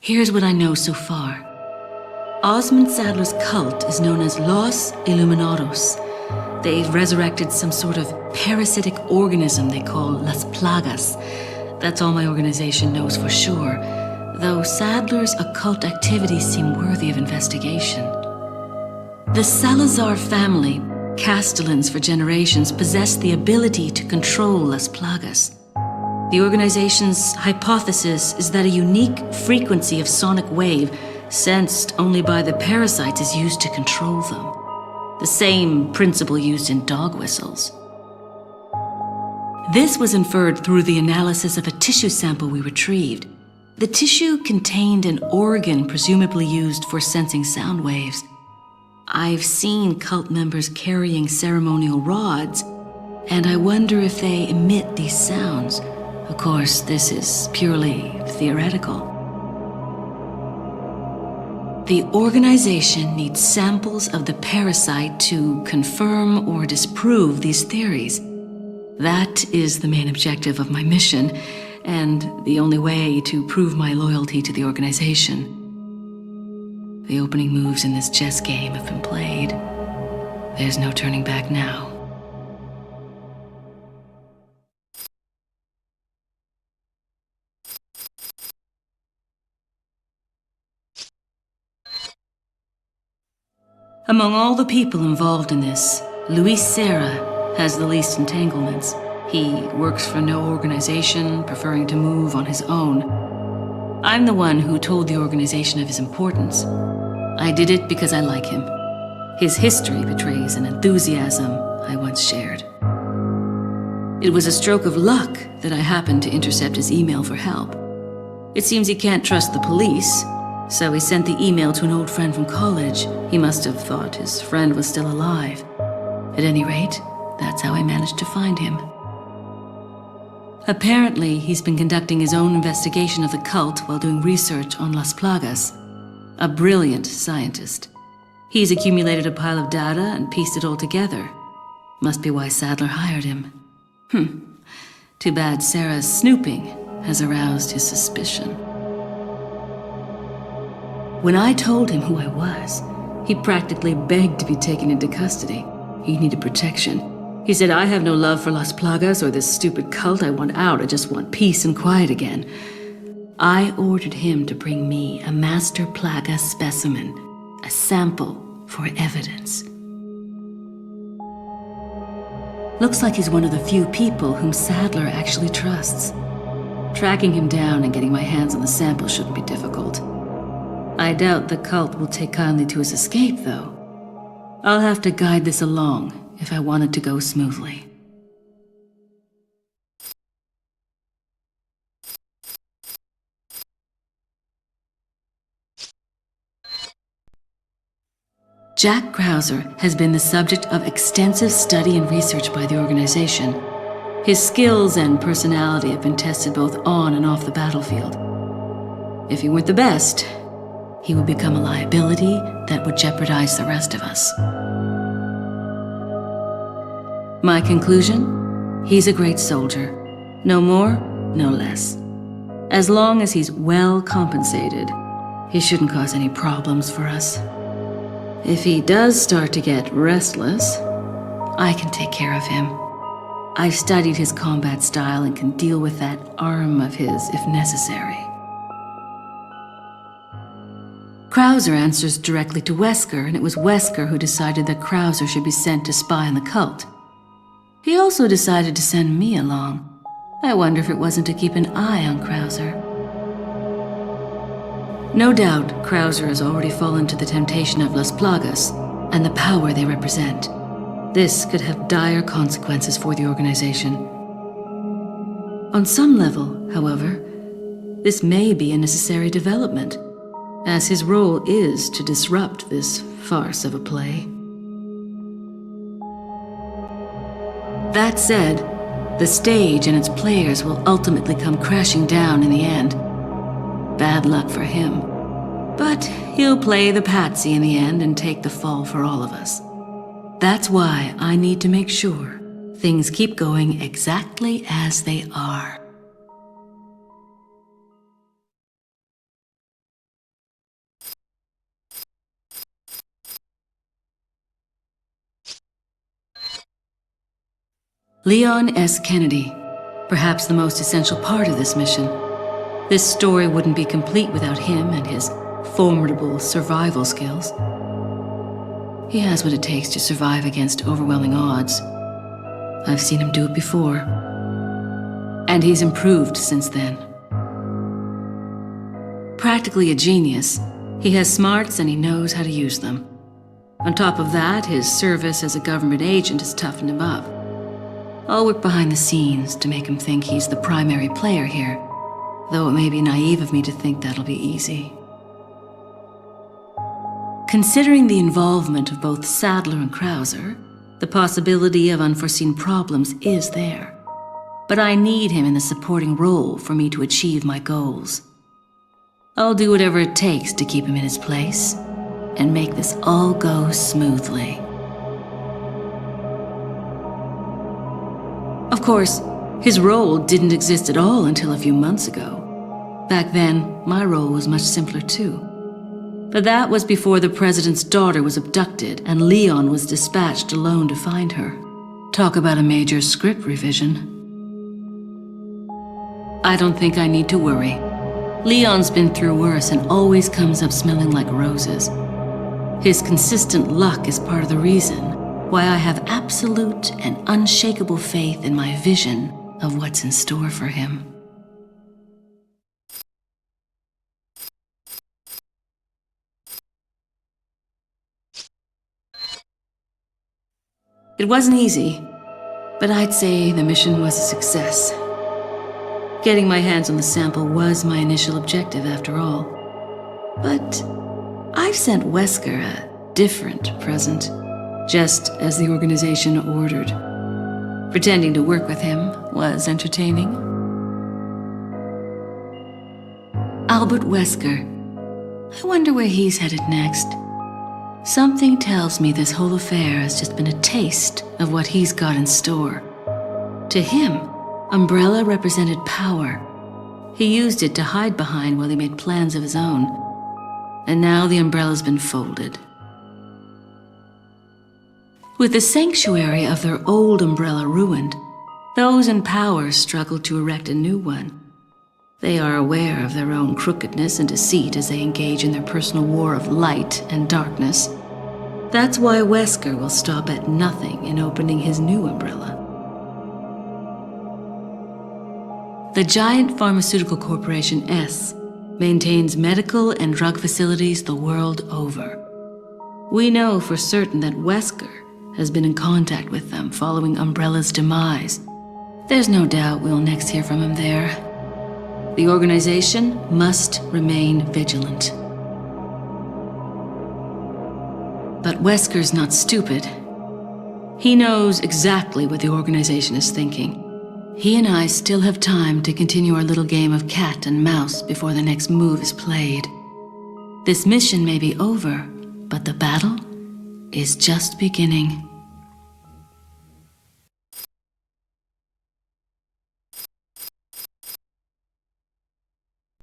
Here's what I know so far. Osmond Sadler's cult is known as Los Illuminados. They've resurrected some sort of parasitic organism they call Las Plagas. That's all my organization knows for sure, though Sadler's occult activities seem worthy of investigation. The Salazar family, Castellans for generations, possessed the ability to control Las Plagas. The organization's hypothesis is that a unique frequency of sonic wave, sensed only by the parasites, is used to control them. The same principle used in dog whistles. This was inferred through the analysis of a tissue sample we retrieved. The tissue contained an organ presumably used for sensing sound waves. I've seen cult members carrying ceremonial rods, and I wonder if they emit these sounds. Of course, this is purely theoretical. The organization needs samples of the parasite to confirm or disprove these theories. That is the main objective of my mission, and the only way to prove my loyalty to the organization. The opening moves in this chess game have been played. There's no turning back now. Among all the people involved in this, Luis Serra has the least entanglements. He works for no organization, preferring to move on his own. I'm the one who told the organization of his importance. I did it because I like him. His history betrays an enthusiasm I once shared. It was a stroke of luck that I happened to intercept his email for help. It seems he can't trust the police, so he sent the email to an old friend from college. He must have thought his friend was still alive. At any rate, that's how I managed to find him. Apparently, he's been conducting his own investigation of the cult while doing research on Las Plagas. A brilliant scientist. He's accumulated a pile of data and pieced it all together. Must be why Sadler hired him. Too bad Sarah's snooping has aroused his suspicion. When I told him who I was, he practically begged to be taken into custody. He needed protection. He said, "I have no love for Las Plagas or this stupid cult. I want out. I just want peace and quiet again." I ordered him to bring me a master plaga specimen, a sample for evidence. Looks like he's one of the few people whom Sadler actually trusts. Tracking him down and getting my hands on the sample shouldn't be difficult. I doubt the cult will take kindly to his escape, though. I'll have to guide this along if I want it to go smoothly. Jack Krauser has been the subject of extensive study and research by the organization. His skills and personality have been tested both on and off the battlefield. If he weren't the best, he would become a liability that would jeopardize the rest of us. My conclusion? He's a great soldier. No more, no less. As long as he's well compensated, he shouldn't cause any problems for us. If he does start to get restless, I can take care of him. I've studied his combat style and can deal with that arm of his if necessary. Krauser answers directly to Wesker, and it was Wesker who decided that Krauser should be sent to spy on the cult. He also decided to send me along. I wonder if it wasn't to keep an eye on Krauser. No doubt, Krauser has already fallen to the temptation of Las Plagas and the power they represent. This could have dire consequences for the organization. On some level, however, this may be a necessary development, as his role is to disrupt this farce of a play. That said, the stage and its players will ultimately come crashing down in the end. Bad luck for him. But he'll play the patsy in the end and take the fall for all of us. That's why I need to make sure things keep going exactly as they are. Leon S. Kennedy, perhaps the most essential part of this mission. This story wouldn't be complete without him and his formidable survival skills. He has what it takes to survive against overwhelming odds. I've seen him do it before. And he's improved since then. Practically a genius, he has smarts and he knows how to use them. On top of that, his service as a government agent has toughened him up. I'll work behind the scenes to make him think he's the primary player here, though it may be naive of me to think that'll be easy. Considering the involvement of both Sadler and Krauser, the possibility of unforeseen problems is there. But I need him in the supporting role for me to achieve my goals. I'll do whatever it takes to keep him in his place and make this all go smoothly. Of course, his role didn't exist at all until a few months ago. Back then, my role was much simpler too. But that was before the president's daughter was abducted and Leon was dispatched alone to find her. Talk about a major script revision. I don't think I need to worry. Leon's been through worse and always comes up smelling like roses. His consistent luck is part of the reason why I have absolute and unshakable faith in my vision of what's in store for him. It wasn't easy, but I'd say the mission was a success. Getting my hands on the sample was my initial objective, after all. But I've sent Wesker a different present, just as the organization ordered. Pretending to work with him was entertaining. Albert Wesker. I wonder where he's headed next. Something tells me this whole affair has just been a taste of what he's got in store. To him, Umbrella represented power. He used it to hide behind while he made plans of his own. And now the umbrella's been folded. With the sanctuary of their old umbrella ruined, those in power struggle to erect a new one. They are aware of their own crookedness and deceit as they engage in their personal war of light and darkness. That's why Wesker will stop at nothing in opening his new umbrella. The giant pharmaceutical corporation S maintains medical and drug facilities the world over. We know for certain that Wesker has been in contact with them following Umbrella's demise. There's no doubt we'll next hear from him there. The organization must remain vigilant. But Wesker's not stupid. He knows exactly what the organization is thinking. He and I still have time to continue our little game of cat and mouse before the next move is played. This mission may be over, but the battle is just beginning.